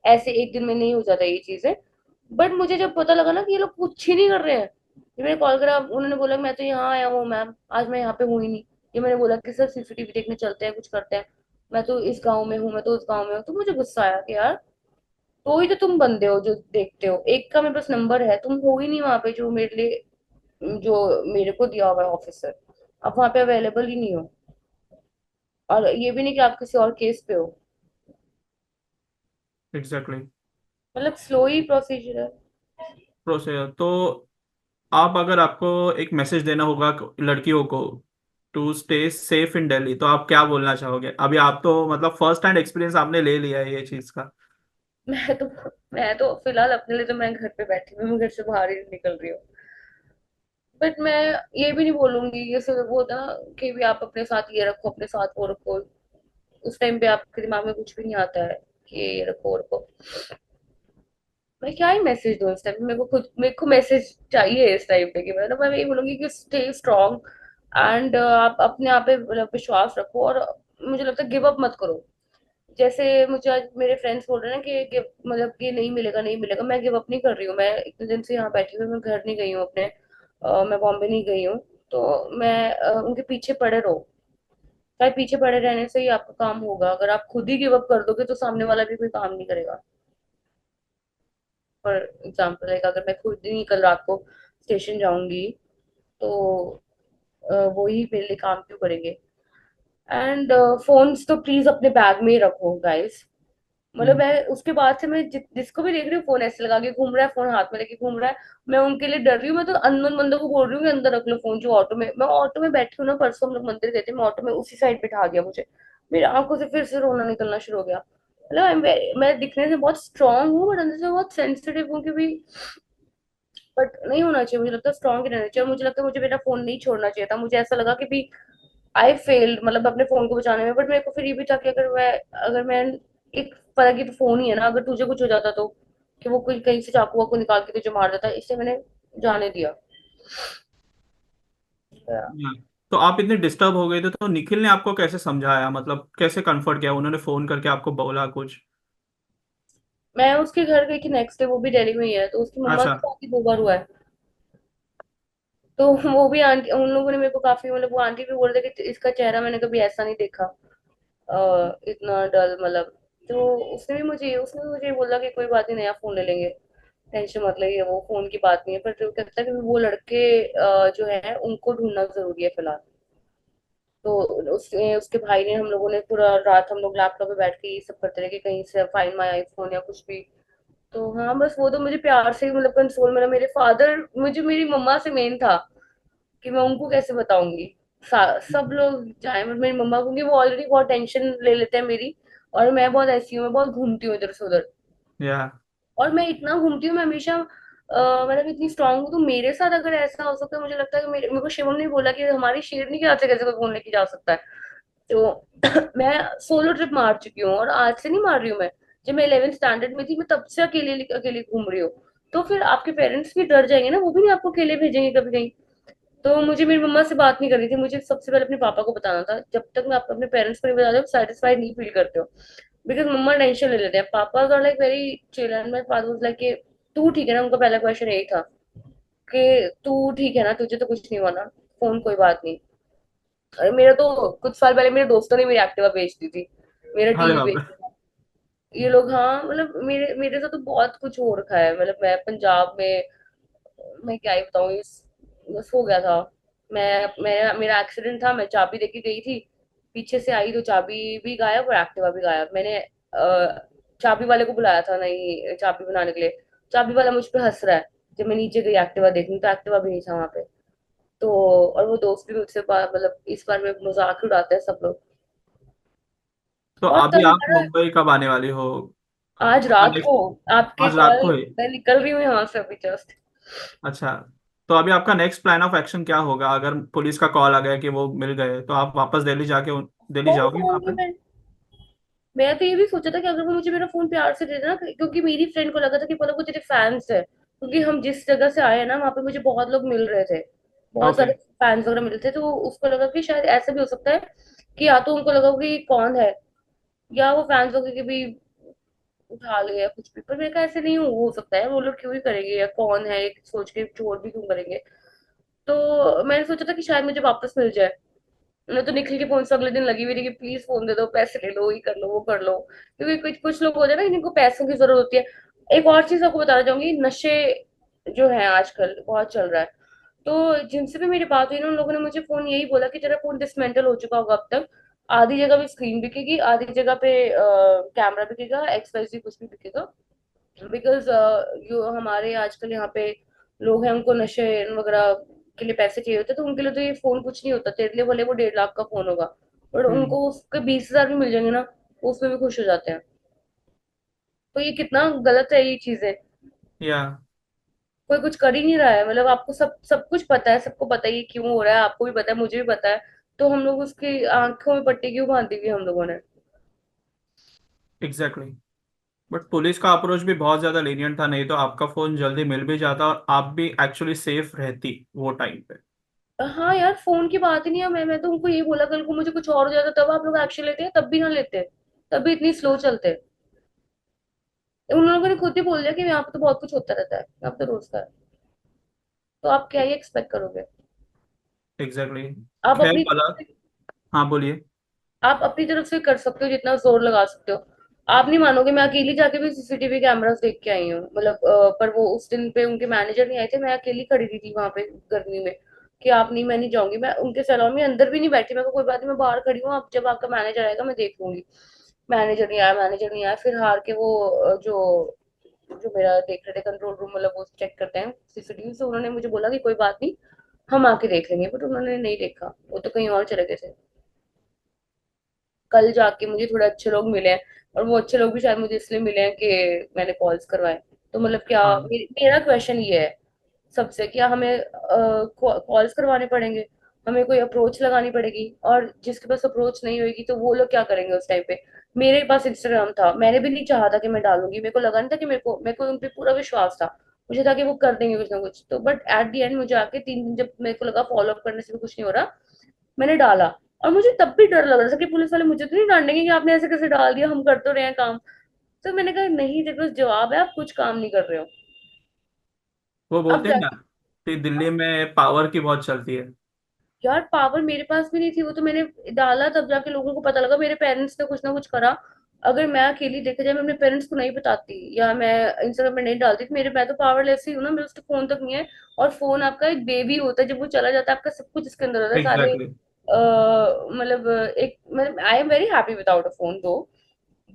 ऐसे एक दिन में नहीं हो जाता ये चीजें। बट मुझे जब पता लगा ना कि ये लोग कुछ ही नहीं कर रहे हैं, ये मैंने कॉल करा, उन्होंने बोला मैं तो यहाँ आया हूँ मैम, आज मैं यहाँ पे हूँ ही नहीं। ये मैंने बोला कि सर सीसीटीवी देखने चलते हैं, कुछ करते हैं, मैं तो इस गांव में हूँ, मैं तो उस गांव में हूँ। तो मुझे गुस्सा आया कि यार, तो ही तो तुम बंदे हो जो देखते हो, एक का मेरे पास नंबर है, तुम हो ही नहीं वहां पे जो मेरे लिए, जो मेरे को दिया हुआ है ऑफिसर, आप वहां पे अवेलेबल ही नहीं हो। और ये भी नहीं कि आप किसी और केस पे हो। एग्जैक्टली। मतलब स्लो ही प्रोसीजर है। प्रोसेस तो आप अगर आपको एक मैसेज देना होगा लड़कियों को to stay safe in Delhi, तो आप क्या बोलना चाहोगे? अभी आप तो मतलब फर्स्ट हैंड एक्सपीरियंस आपने ले लिया है ये चीज का। मैं तो मैं तो फिलहाल अपने लिए तो मैं घर पे बैठी हूँ, मैं घर से बाहर ही नहीं निकल रही हूँ। बट मैं ये भी नहीं बोलूंगी, जैसे वो होता है ना कि भी आप अपने साथ ये रखो, अपने साथ वो रखो, उस टाइम पे आपके दिमाग में कुछ भी नहीं आता है कि ये रखो वो रखो। मैं क्या ही मैसेज दूं इस टाइम, मेरे को मैसेज चाहिए इस टाइम पे कि मतलब मैं यही बोलूंगी कि स्टे स्ट्रांग एंड आप अपने आप पे मतलब विश्वास रखो, और मुझे लगता है गिव अप मत करो। जैसे मुझे आज मेरे फ्रेंड्स बोल रहे हैं मतलब कि नहीं मिलेगा नहीं मिलेगा, मैं गिव अप नहीं कर रही हूँ। मैं इतने दिन से यहाँ बैठी हुई, मैं घर नहीं गई हूँ अपने, मैं बॉम्बे नहीं गई हूँ। तो मैं उनके पीछे पड़े रहो, शायद पीछे पड़े रहने से ही आपका काम होगा। अगर आप खुद ही गिव अप कर दोगे तो सामने वाला भी कोई काम नहीं करेगा। फॉर एग्जाम्पल, लाइक अगर मैं खुद ही कल रात को स्टेशन जाऊंगी, तो वो ही मेरे लिए काम क्यों करेंगे। एंड फोन्स तो प्लीज अपने बैग में ही रखो गाइस। मतलब मैं उसके बाद से मैं जिसको भी देख रही हूँ फोन ऐसे लगा के घूम रहा है, फोन हाथ में लेके घूम रहा है, मैं उनके लिए डर रही हूँ। मैं तो अननोन बंदों को बोल रही हूँ कि अंदर रख लो फोन। जो ऑटो में, मैं ऑटो में बैठी हूँ ना, परसों हम लोग मंदिर गए थे, मैं ऑटो में उसी साइड बिठा गया मुझे। मेरी आंखों से फिर से रोना निकलना शुरू हो गया। मतलब मैं दिखने से बहुत स्ट्रांग हूँ बट अंदर से बहुत सेंसिटिव हूँ कि भी, बट नहीं होना चाहिए। मुझे लगता है स्ट्रांग ही रहना चाहिए। मुझे लगता है मुझे मेरा फोन नहीं छोड़ना चाहिए था। मुझे ऐसा लगा कि भी आई फेल्ड, मतलब अपने फोन को बचाने में। बट मेरे को फिर ये भी था कि अगर मैं एक फर्क ही तो फोन ही है ना, अगर तुझे कुछ हो जाता तो, कि वो कोई कहीं से चाकू वाकू निकाल के तुझे मार देता, इसलिए मैंने जाने दिया। हाँ। तो आप इतने डिस्टर्ब हो गए थे तो निखिल ने आपको कैसे समझाया, मतलब कैसे कंफर्ट किया, उन्होंने फोन करके आपको बोला कुछ? मैं उसके घर गई कि नेक्स्ट डे, वो भी दिल्ली में ही है, तो उसकी मम्मा अच्छा। की शादी 2 बार हुआ है। तो वो भी आंटी, उन लोगों ने मेरे को काफी, मतलब वो आंटी भी बोल रहे थे कि इसका चेहरा मैंने कभी ऐसा नहीं देखा, इतना डल, मतलब। तो उसने भी मुझे बोला कि कोई बात नहीं, नया फोन ले लेंगे, टेंशन मत ले, वो फोन की बात नहीं है। पर जो कहता है कि वो लड़के जो है उनको ढूंढना जरूरी है फिलहाल। तो उसके भाई ने, हम लोगों ने पूरा रात हम लोग लैपटॉप पे बैठ के ये सब करते रहे कि कहीं से फाइंड माई आईफोन या कुछ भी। तो हाँ, बस वो तो मुझे प्यार से ही मतलब कंसोल मिला। मेरे फादर, मुझे मेरी मम्मा से मेन था कि मैं उनको कैसे बताऊंगी। सब लोग चाहे, मतलब मेरी मम्मा, क्योंकि वो ऑलरेडी बहुत टेंशन ले लेते हैं मेरी, और मैं बहुत ऐसी हूँ, मैं बहुत घूमती हूँ इधर से उधर। या। और मैं इतना घूमती हूँ, मैं हमेशा मतलब इतनी स्ट्रांग हूँ। तो मेरे साथ अगर ऐसा हो सकता है, मुझे लगता है कि मेरे को शिवम ने बोला कि हमारी शेरनी के हाथ से कैसे कोई फोन लेके जा सकता है। तो मैं सोलो ट्रिप मार चुकी हूँ, और आज से नहीं मार रही हूँ मैं। जब मैं 11th स्टैंडर्ड में थी, मैं तब से अकेले अकेले घूम रही हूँ। तो फिर आपके पेरेंट्स भी डर जाएंगे ना, वो भी नहीं आपको अकेले भेजेंगे कभी कहीं। तो मुझे मेरी मम्मा से बात नहीं करनी थी, मुझे सबसे पहले अपने पापा को बताना था। जब तक मैं अपने पेरेंट्स को नहीं बताती, आप सेटिस्फाइड नहीं फील करते हो। बिकॉज मम्मा टेंशन ले लेते हैं, पापा का like very chill, and my father was like कि तू ठीक है ना। उनका पहला क्वेश्चन यही था कि तू ठीक है ना, तुझे तो कुछ नहीं हुआ ना, फोन कोई बात नहीं। अरे मेरा तो कुछ साल पहले मेरे दोस्तों ने मेरी एक्टिवा बेच दी थी, मेरा अरे टीवी बाप बेच रे। दिया था। ये लोग, हाँ, मतलब मेरे मेरे साथ तो बहुत कुछ हो रखा है। मतलब मैं पंजाब में, मैं क्या ही बताऊँ, इस बस हो गया था। मैं मेरा एक्सीडेंट था, मैं चाबी लेके गई थी, पीछे से आई तो चाबी भी गायब और एक्टिवा भी गायब। मैंने चाबी वाले को बुलाया था नहीं चाबी बनाने के लिए, चाबी वाला मुझ पे हंस रहा है। जब मैं नीचे गई एक्टिवा देखने, तो एक्टिवा भी नहीं था वहां पे। तो और वो दोस्त भी मुझसे मतलब इस बार में मजाक ही उड़ाते हैं सब लोग। तो बहुत अभी तंग आप है। मुंबई कब आने वाली हो? आज आपका रात को, नेक्स्ट? आपके आज रात कॉल, को है? मैं निकल रही हूँ यहाँ से अभी जस्ट। अच्छा। तो अभी आपका नेक्स्ट प्लान ऑफ एक्शन क्या होगा, अगर पुलिस का कॉल आ गया कि वो मिल गए, तो आप वापस दिल्ली जाके दिल्ली फोन जाओगी वहां जाऊंगी पे? मैं। मैं तो ये भी सोचा था कि अगर वो मुझे मेरा फोन प्यार से दे देना, क्योंकि मेरी फ्रेंड को लगा था कि बोला वो तेरे फैंस है, क्योंकि हम जिस जगह से आए हैं ना, वहाँ पे मुझे बहुत लोग मिल रहे थे, बहुत ओके। सारे फैंस वगैरह मिल रहे थे। तो उसको लगा कि शायद ऐसा भी हो सकता है कि या तो उनको लगा कि ये कौन है, या वो फैंस लोग के भी उठा ले या कुछ भी। पर मेरे का ऐसे नहीं हो सकता है, वो लोग क्यों ही करेंगे, या कौन है एक सोच के चोर भी क्यों करेंगे। तो मैंने सोचा था कि शायद मुझे वापस मिल जाए। मैं तो निखिल के फोन से अगले दिन लगी हुई थी कि प्लीज फोन दे दो, पैसे ले लो, ये कर लो वो कर लो। क्योंकि कुछ कुछ लोग हो जाए ना जिनको पैसों की जरूरत होती है। एक और चीज आपको बताना चाहूंगी, नशे जो है आजकल बहुत चल रहा है। तो जिनसे भी मेरी बात हुई ना, उन लोगों ने मुझे फोन यही बोला कि तेरा फोन डिसमेंटल हो चुका होगा अब तक। आधी जगह पे स्क्रीन बिकेगी, आधी जगह पे कैमरा बिकेगा, एक्सवाइजी कुछ भी बिकेगा। बिकॉज जो हमारे आजकल यहाँ पे लोग हैं, उनको नशे वगैरह के लिए पैसे चाहिए होते हैं, तो उनके लिए तो ये फोन कुछ नहीं होता। तेरे लिए भले वो 1.5 लाख का फोन होगा, और हम्म। उनको उसके 20,000 भी मिल जाएंगे ना, वो उसमें भी खुश हो जाते हैं। तो ये कितना गलत है ये चीजें। या। कोई कुछ कर ही नहीं रहा है, मतलब आपको सब सब कुछ पता है, सबको पता है ये क्यों हो रहा है, आपको भी पता है, मुझे भी पता है। तो हम लोग उसकी आंखों में पट्टी क्यों बांधी हुई हम लोगों ने। एग्जैक्टली। बट पुलिस का अप्रोच भी बहुत ज्यादा lenient था, नहीं तो आपका फोन जल्दी मिल भी जाता और आप भी एक्चुअली सेफ रहती वो टाइम पे। हाँ यार, फोन की बात ही नहीं है। मैं तो उनको यही बोला, कल को मुझे कुछ और हो जाता तब आप लोग एक्शन लेते हैं, तब भी ना लेते, तब भी इतनी स्लो चलते। उन लोगों ने खुद ही बोल दिया कि यहाँ पे तो बहुत कुछ होता रहता है, यहाँ पे तो रोज का है। तो आप क्या ही एक्सपेक्ट करोगे। एग्जैक्टली। आप खैर अपनी भला। तरफ से हाँ बोलिए। आप अपनी तरफ से कर सकते हो, जितना जोर लगा सकते हो। आप नहीं मानोगे, मैं अकेली जाके भी सीसीटीवी कैमरास देख के आई हूँ। मतलब पर वो उस दिन पे उनके मैनेजर नहीं आए थे, मैं अकेली खड़ी रही थी वहां पे गर्मी में, कि आप नहीं, मैं नहीं जाऊंगी। मैं उनके सैलून में अंदर भी नहीं बैठी, मैं कहा, कोई बात नहीं, मैं बाहर खड़ी हूँ, आप जब आपका मैनेजर आएगा मैं देख लूंगी। मैनेजर नहीं आया, फिर हार के वो जो जो मेरा देख रहे थे कंट्रोल रूम, मतलब वो चेक करते हैं सीसीटीवी से, उन्होंने मुझे बोला कि कोई बात नहीं, हम आके देख लेंगे, बट उन्होंने नहीं देखा, वो तो कहीं और चले गए थे। कल जाके मुझे थोड़े अच्छे लोग मिले हैं, और वो अच्छे लोग भी शायद मुझे इसलिए मिले हैं कि मैंने कॉल्स करवाए। तो मतलब क्या, हाँ, मेरा क्वेश्चन ये है सबसे, क्या हमें कॉल्स करवाने पड़ेंगे, हमें कोई अप्रोच लगानी पड़ेगी, और जिसके पास अप्रोच नहीं होगी तो वो लोग क्या करेंगे उस टाइम पे। मेरे पास इंस्टाग्राम था, मैंने भी नहीं चाहा था कि मैं डालूंगी, मेरे को लगा नहीं था कि मेरे को उन पे पूरा विश्वास था, मुझे था कि वो कर देंगे कुछ ना कुछ, तो बट एट द एंड मुझे आके 3 दिन जब मेरे को लगा फॉलो अप करने से भी कुछ नहीं हो रहा, मैंने डाला। और मुझे तब भी डर लग रहा था कि पुलिस वाले मुझे तो नहीं डांटेंगे कि आपने ऐसे कैसे डाल दिया, हम कर तो रहे हैं काम। तो मैंने कहा नहीं, देखो जवाब है, आप कुछ काम नहीं कर रहे हो। वो अब बोलते हैं ना जाके, कि दिल्ली में पावर की बहुत चलती है। यार पावर मेरे पास भी नहीं थी, वो तो मैंने डाला तब जाके लोगों को पता लगा, मेरे पेरेंट्स ने कुछ ना कुछ करा। अगर मैं अकेली देखा जाए, मैं अपने पेरेंट्स को नहीं बताती या मैं इंस्टाग्राम पे नहीं डालती, तो मेरे, मैं तो पावरलेस ही हूँ ना, मेरे पास तो फोन तक नहीं है। और फोन आपका एक बेबी होता है, जब वो चला जाता है आपका सब कुछ इसके अंदर होता है सारे। एग्जैक्टली। मतलब एक, मतलब I am very happy without a phone दो,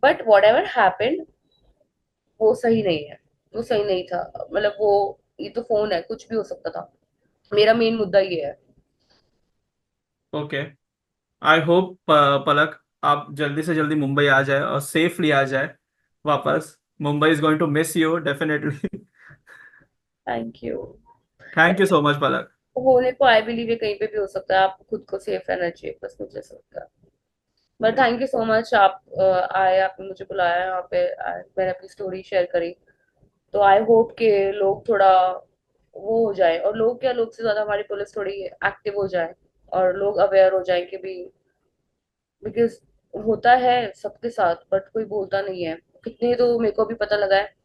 बट वॉट एवर हैपेंड, वो सही नहीं है, वो सही नहीं था। मतलब वो, ये तो फोन है, कुछ भी हो सकता था, मेरा मेन मुद्दा ये है। ओके। आई होप पलक आप जल्दी से जल्दी मुंबई आ जाए और सेफली आ जाए वापस। Mumbai is going to miss you definitely. Thank you. Thank you so much Palak. होने को आई बिलीव ये कहीं पे भी हो सकता है, आपको खुद को सेफ रहना चाहिए, बस मुझे ऐसा लगता है। But thank you so much, आप आए, आपने मुझे बुलाया यहाँ पे, मैंने अपनी स्टोरी शेयर करी, तो आई होप कि लोग थोड़ा वो हो जाए, और लोग क्या, लोग से ज्यादा हमारी पुलिस थोड़ी एक्टिव हो जाए, और लोग अवेयर हो जाए कि भी, बिकॉज होता है सबके साथ बट कोई बोलता नहीं है। कितने तो मेरे को भी पता लगा है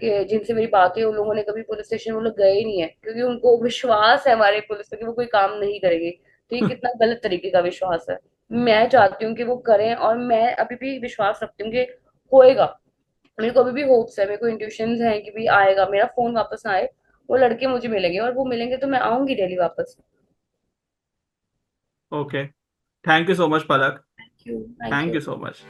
कि जिनसे मेरी बात है, उन लोगों ने कभी पुलिस स्टेशन वो लोग गए ही नहीं है, क्योंकि उनको विश्वास है हमारे पुलिस पे कि वो कोई काम नहीं करेंगे। तो ये कितना गलत तरीके का विश्वास है। मैं चाहती हूँ कि वो करें, और मैं अभी भी विश्वास रखती हूँ कि होएगा। मेरे को अभी भी होप्स है, मेरे को इंट्यूशंस हैं कि भी आएगा, मेरा फोन वापस ना आए, वो लड़के मुझे मिलेंगे, और वो मिलेंगे तो मैं आऊंगी दिल्ली वापस। Okay. Thank you so much Palak. Thank you, thank thank you. You so much.